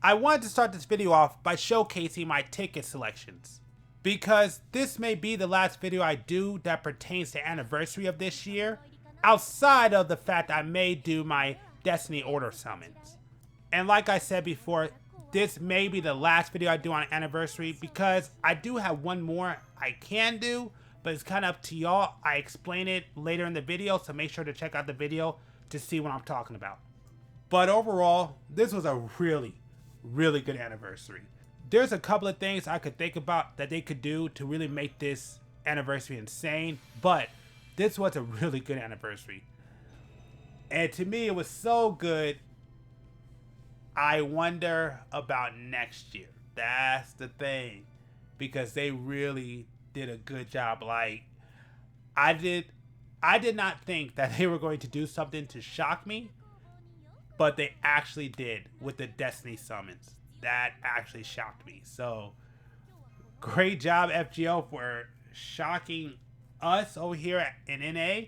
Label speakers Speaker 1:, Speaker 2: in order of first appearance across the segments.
Speaker 1: I wanted to start this video off by showcasing my ticket selections, because this may be the last video I do that pertains to anniversary of this year, outside of the fact I may do my Destiny Order summons. And like I said before, this may be the last video I do on anniversary, because I do have one more I can do, but it's kind of up to y'all. I explain it later in the video, so make sure to check out the video to see what I'm talking about. But overall, this was a really good anniversary. There's a couple of things I could think about that they could do to really make this anniversary insane, but this was a really good anniversary. And to me, it was so good, I wonder about next year. That's the thing, because they really did a good job. Like, I did not think that they were going to do something to shock me, but they actually did with the Destiny summons. That actually shocked me. So, great job, FGO, for shocking us over here in NA.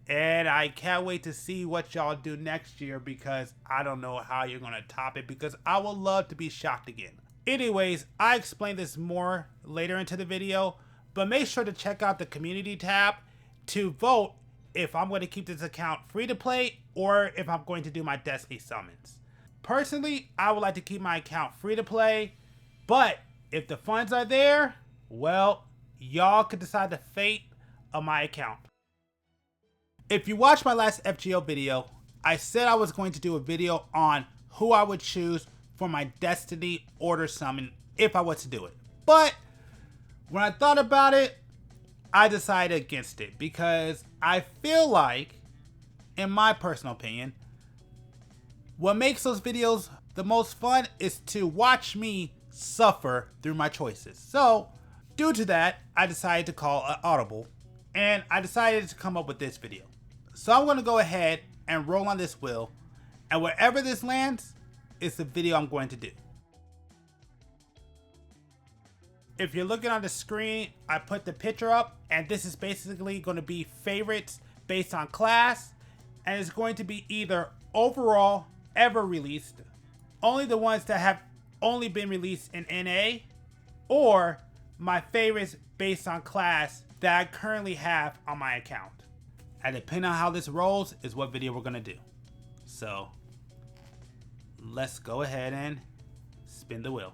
Speaker 1: And I can't wait to see what y'all do next year, because I don't know how you're going to top it, because I would love to be shocked again. Anyways, I explain this more later into the video, but make sure to check out the community tab to vote if I'm going to keep this account free to play or if I'm going to do my Destiny summons. Personally, I would like to keep my account free to play, but if the funds are there, well, y'all could decide the fate of my account. If you watched my last FGO video, I said I was going to do a video on who I would choose for my Destiny Order summon if I was to do it. But when I thought about it, I decided against it, because I feel like, in my personal opinion, what makes those videos the most fun is to watch me suffer through my choices. So, due to that, I decided to call an audible, and I decided to come up with this video. So I'm going to go ahead and roll on this wheel, and wherever this lands is the video I'm going to do. If you're looking on the screen, I put the picture up, and this is basically going to be favorites based on class, and it's going to be either overall, ever released, only the ones that have only been released in NA, or my favorites based on class that I currently have on my account. And depending on how this rolls is what video we're going to do. So, let's go ahead and spin the wheel.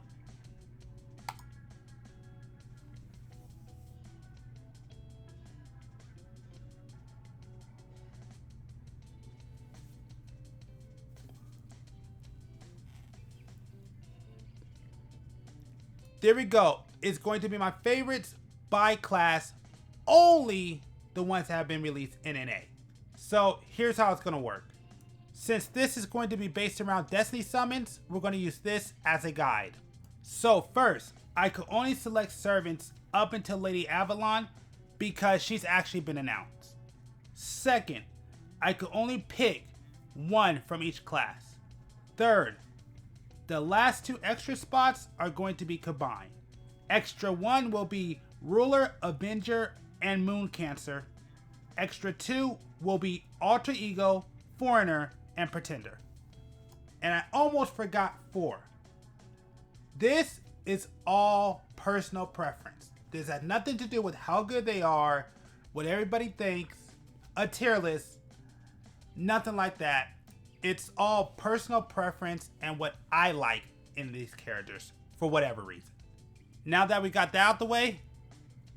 Speaker 1: There we go. It's going to be my favorites by class, only the ones that have been released in NA. So here's how it's going to work. Since this is going to be based around Destiny summons, we're going to use this as a guide. So first, I could only select servants up until Lady Avalon, because she's actually been announced. Second, I could only pick one from each class. Third, the last two extra spots are going to be combined. Extra 1 will be Ruler, Avenger, and Moon Cancer. Extra 2 will be Alter Ego, Foreigner, and Pretender. And I almost forgot 4. This is all personal preference. This has nothing to do with how good they are, what everybody thinks, a tier list, nothing like that. It's all personal preference and what I like in these characters for whatever reason. Now that we got that out the way,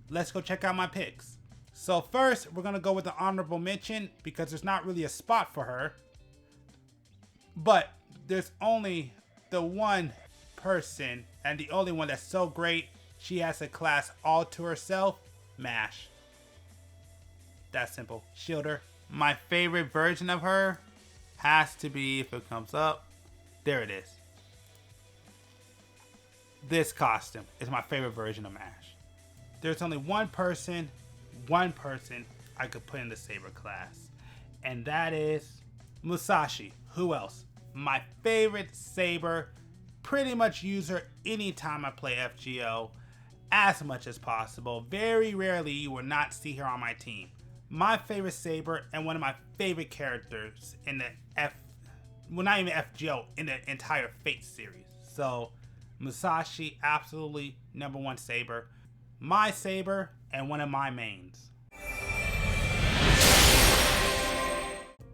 Speaker 1: let's go check out my picks. So first, we're going to go with the honorable mention, because there's not really a spot for her. But there's only the one person, and the only one that's so great, she has a class all to herself, MASH. That's simple. Shielder. My favorite version of her has to be, if it comes up, there it is. This costume is my favorite version of MASH. There's only one person I could put in the Saber class, and that is Musashi. Who else? My favorite Saber, pretty much use her anytime I play FGO, as much as possible. Very rarely you will not see her on my team. My favorite Saber, and one of my favorite characters in the not even FGO, in the entire Fate series. So Musashi, absolutely #1 saber. My saber and one of my mains.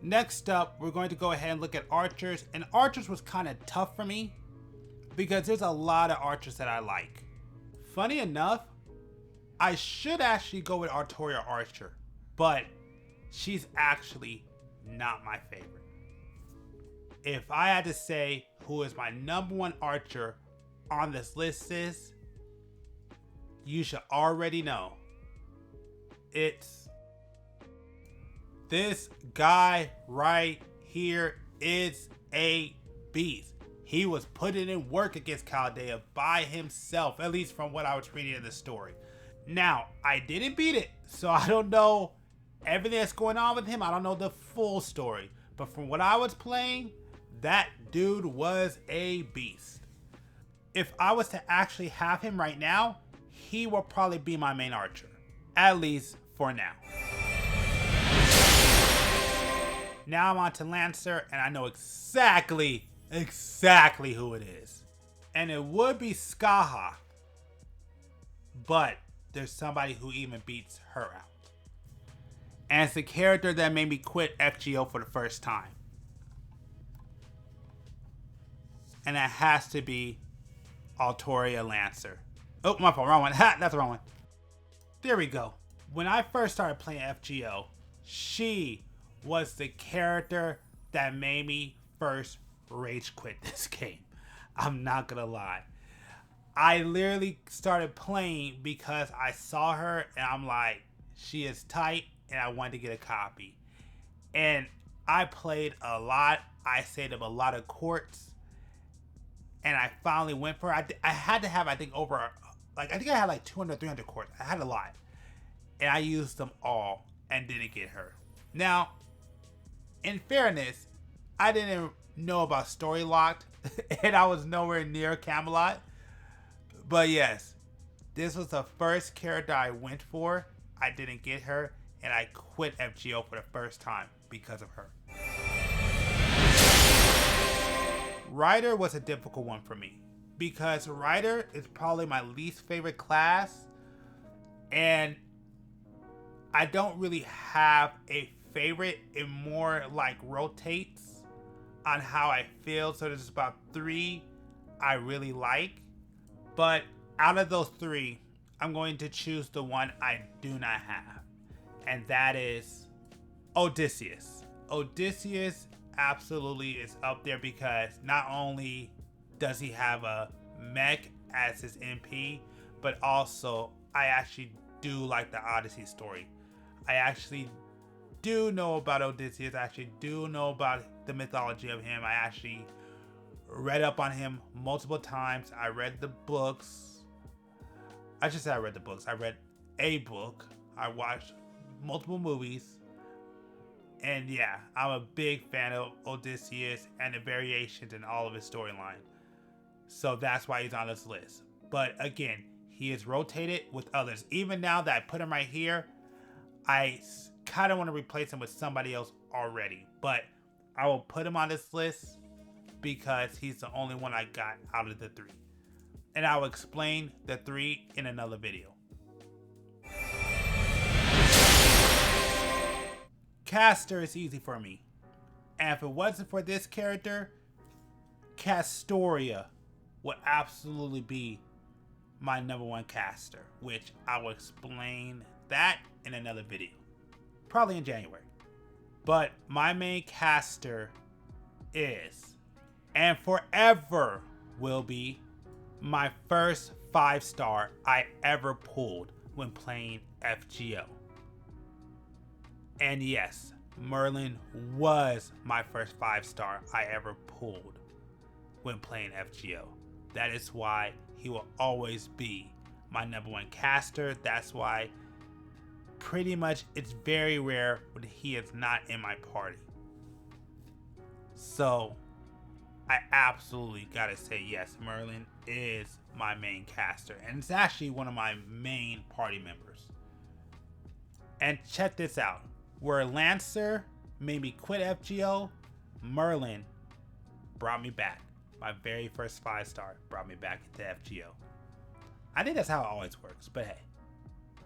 Speaker 1: Next up, we're going to go ahead and look at archers. And archers was kind of tough for me because there's a lot of archers that I like. Funny enough, I should actually go with Artoria Archer, but she's actually not my favorite. If I had to say who is my #1 archer on this list is, you should already know. It's this guy right here is a beast. He was putting in work against Chaldea by himself, at least from what I was reading in the story. Now, I didn't beat it, so I don't know everything that's going on with him. I don't know the full story. But from what I was playing, that dude was a beast. If I was to actually have him right now, he will probably be my main archer. At least for now. Now I'm on to Lancer, and I know exactly who it is. And it would be Skaha. But there's somebody who even beats her out. And it's the character that made me quit FGO for the first time. And that has to be Artoria Lancer. Oh, my fault, wrong one. Ha, that's the wrong one. There we go. When I first started playing FGO, she was the character that made me first rage quit this game. I'm not gonna lie. I literally started playing because I saw her and I'm like, she is tight, and I wanted to get a copy. And I played a lot. I saved up a lot of courts, and I finally went for it. I had to have, I think, over, like, I think I had like 200, 300 courts. I had a lot, and I used them all and didn't get her. Now, in fairness, I didn't know about Story Locked, and I was nowhere near Camelot. But yes, this was the first character I went for. I didn't get her, and I quit FGO for the first time because of her. Rider was a difficult one for me because Rider is probably my least favorite class, and I don't really have a favorite. It more like rotates on how I feel. So there's about 3 I really like. But out of those 3, I'm going to choose the one I do not have. And that is Odysseus. Odysseus absolutely is up there because not only does he have a mech as his MP, but also I actually do like the Odyssey story. I actually do know about Odysseus. I actually do know about the mythology of him. I actually read up on him multiple times. I read the books. I should say I read the books. I read a book. I watched multiple movies. And yeah, I'm a big fan of Odysseus and the variations in all of his storyline. So that's why he's on this list. But again, he is rotated with others. Even now that I put him right here, I kind of want to replace him with somebody else already. But I will put him on this list because he's the only one I got out of the 3. And I will explain the 3 in another video. Caster is easy for me. And if it wasn't for this character, Castoria would absolutely be my #1 caster, which I will explain that in another video. Probably in January. But my main caster is, and forever will be, my first 5-star I ever pulled when playing FGO. And yes, Merlin was my first 5-star I ever pulled when playing FGO. That is why he will always be my #1 caster. That's why pretty much it's very rare when he is not in my party. So I absolutely gotta say yes, Merlin is my main caster, and it's actually one of my main party members. And check this out, where Lancer made me quit FGO, Merlin brought me back. my very first 5-star, brought me back into FGO. I think that's how it always works, but hey,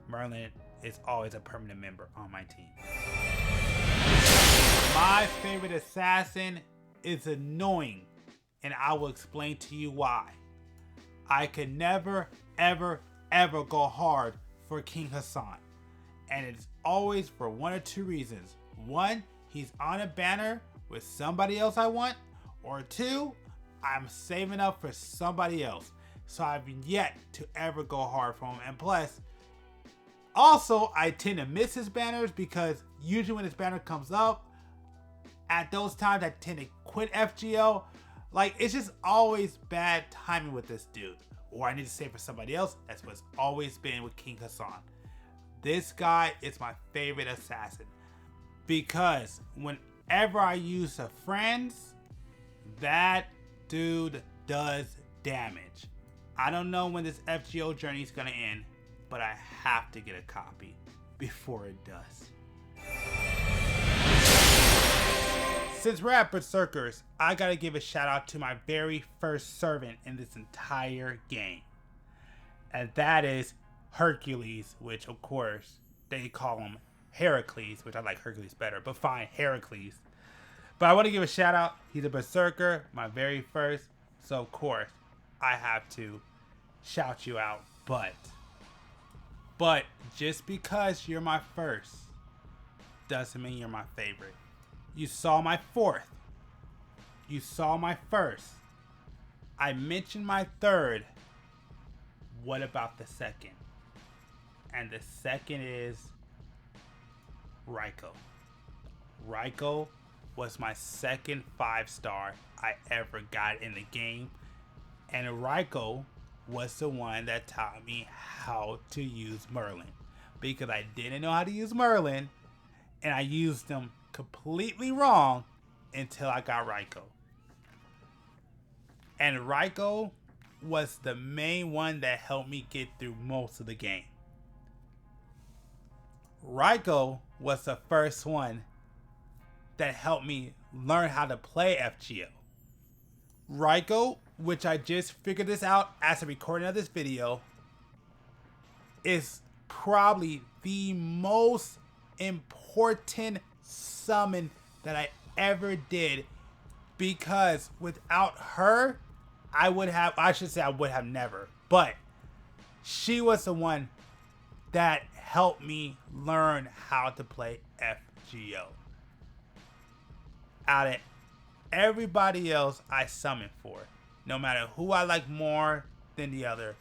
Speaker 1: Merlin is always a permanent member on my team. My favorite assassin is annoying, and I will explain to you why. I could never, ever, ever go hard for King Hassan, and it's always for one or two reasons. One, he's on a banner with somebody else I want, or two, I'm saving up for somebody else. So I've yet to ever go hard for him. And plus, also, I tend to miss his banners because usually when his banner comes up, at those times I tend to quit FGO. Like, it's just always bad timing with this dude. Or I need to save for somebody else. That's what's always been with King Hassan. This guy is my favorite assassin because whenever I use a friends, that dude does damage. I don't know when this FGO journey is gonna end, but I have to get a copy before it does. Since we're at Berserkers, I gotta give a shout out to my very first servant in this entire game. And that is Hercules, which of course they call him Heracles, which I like Hercules better, but fine, Heracles. But I want to give a shout out. He's a Berserker, my very first, so of course I have to shout you out. But just because you're my first doesn't mean you're my favorite. You saw my fourth. You saw my first. I mentioned my third. What about the second? And the second is Raiko. Raiko was my second 5-star I ever got in the game. And Raiko was the one that taught me how to use Merlin. Because I didn't know how to use Merlin. And I used him completely wrong until I got Raiko. And Raiko was the main one that helped me get through most of the game. Raiko was the first one that helped me learn how to play FGO. Raiko, which I just figured this out as a recording of this video, is probably the most important summon that I ever did, because without her, I would have never, but she was the one that helped me learn how to play FGO. Out of everybody else I summoned for, no matter who I like more than the other,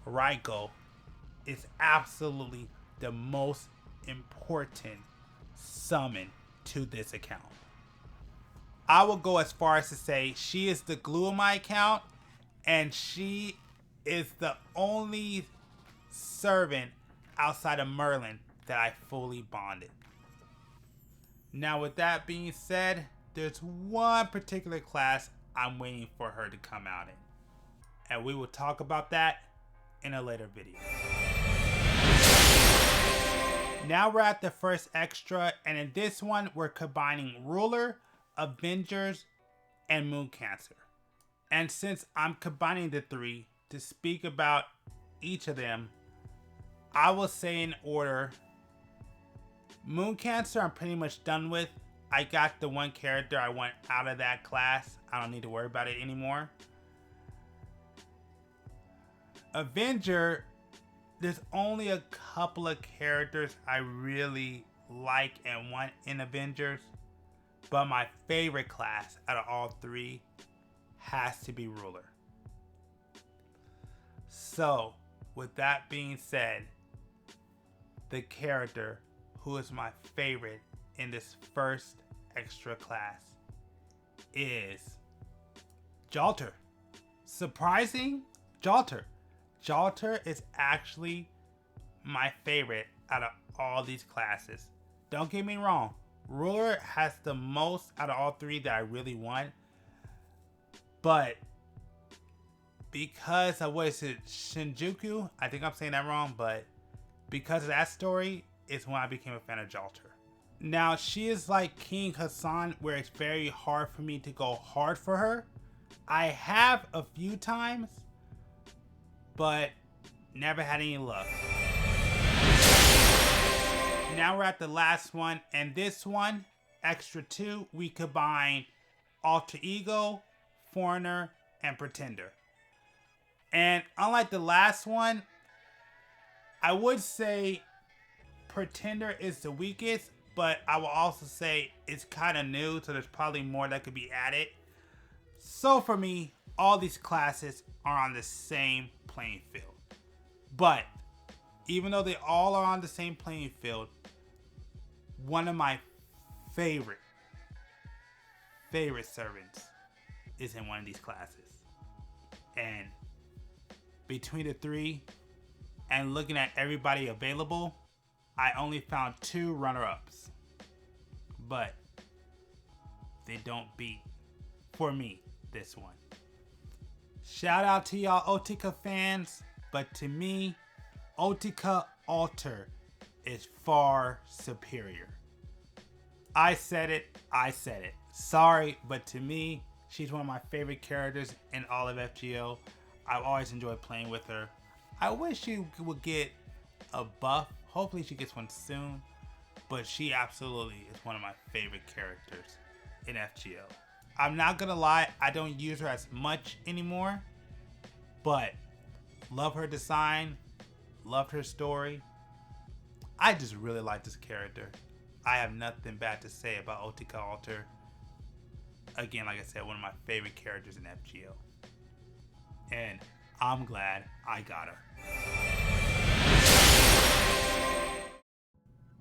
Speaker 1: Raiko is absolutely the most important summon to this account. I will go as far as to say she is the glue of my account, and she is the only servant outside of Merlin that I fully bonded. Now with that being said, there's one particular class I'm waiting for her to come out in, and we will talk about that in a later video. Now we're at the first extra, and in this one we're combining Ruler, Avengers, and Moon Cancer. And since I'm combining the three to speak about each of them, I will say in order. Moon Cancer I'm pretty much done with. I got the one character I want out of that class. I don't need to worry about it anymore. Avenger, there's only a couple of characters I really like and want in Avengers, but my favorite class out of all three has to be Ruler. So, with that being said, the character who is my favorite in this first extra class is Jalter. Surprising? Jalter. Jalter is actually my favorite out of all these classes. Don't get me wrong, Ruler has the most out of all three that I really want, but because of what is it, Shinjuku? I think I'm saying that wrong, but because of that story is when I became a fan of Jalter. Now she is like King Hassan, where it's very hard for me to go hard for her, I have a few times, but never had any luck. Now we're at the last one, and this one, Extra 2, we combine Alter Ego, Foreigner, and Pretender. And unlike the last one, I would say Pretender is the weakest, but I will also say it's kind of new, so there's probably more that could be added. So for me, all these classes are on the same playing field. But even though they all are on the same playing field, one of my favorite servants is in one of these classes. And between the three and looking at everybody available, I only found 2 runner-ups. But they don't beat, for me, this one. Shout out to y'all Otika fans, but to me, Otika Alter is far superior. I said it. Sorry, but to me, she's one of my favorite characters in all of FGO. I've always enjoyed playing with her. I wish she would get a buff. Hopefully she gets one soon. But she absolutely is one of my favorite characters in FGO. I'm not gonna lie, I don't use her as much anymore. But love her design, loved her story. I just really like this character. I have nothing bad to say about Otika Alter. Again, like I said, one of my favorite characters in FGO. And I'm glad I got her.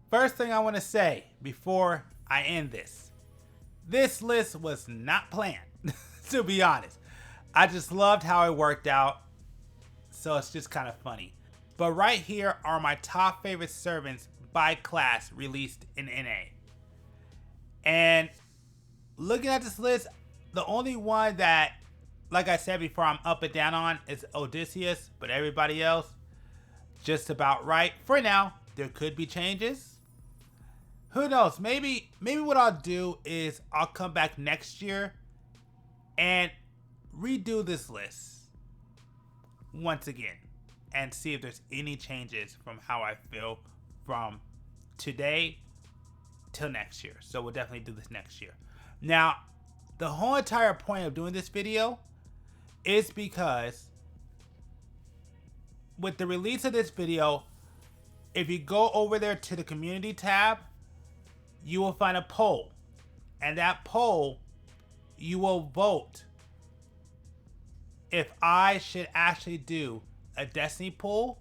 Speaker 1: First thing I want to say before I end this list was not planned, to be honest. I just loved how it worked out, so it's just kind of funny. But right here are my top favorite servants by class released in NA. And looking at this list, the only one that, like I said before, I'm up and down on is Odysseus, but everybody else, just about right. For now, there could be changes. Who knows? Maybe what I'll do is I'll come back next year and redo this list once again and see if there's any changes from how I feel from today till next year. So we'll definitely do this next year. Now, the whole entire point of doing this video is because with the release of this video, if you go over there to the community tab, you will find a poll. And that poll, you will vote if I should actually do a Destiny pool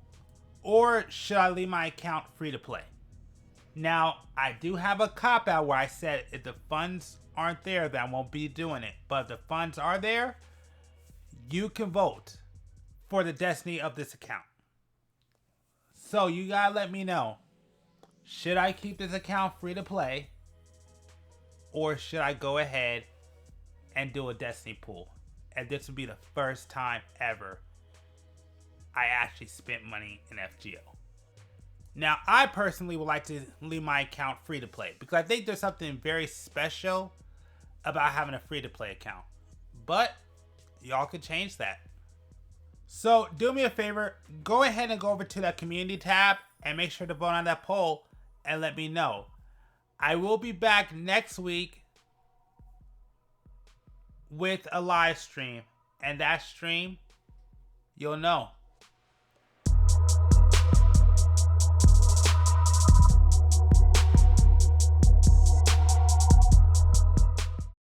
Speaker 1: or should I leave my account free to play. Now, I do have a cop-out where I said if the funds aren't there, then I won't be doing it. But if the funds are there, you can vote for the Destiny of this account. So you gotta let me know, should I keep this account free to play or should I go ahead and do a Destiny pool? And this would be the first time ever I actually spent money in FGO. Now, I personally would like to leave my account free to play because I think there's something very special about having a free to play account. But y'all could change that. So do me a favor, go ahead and go over to that community tab and make sure to vote on that poll and let me know. I will be back next week with a live stream, and that stream, you'll know.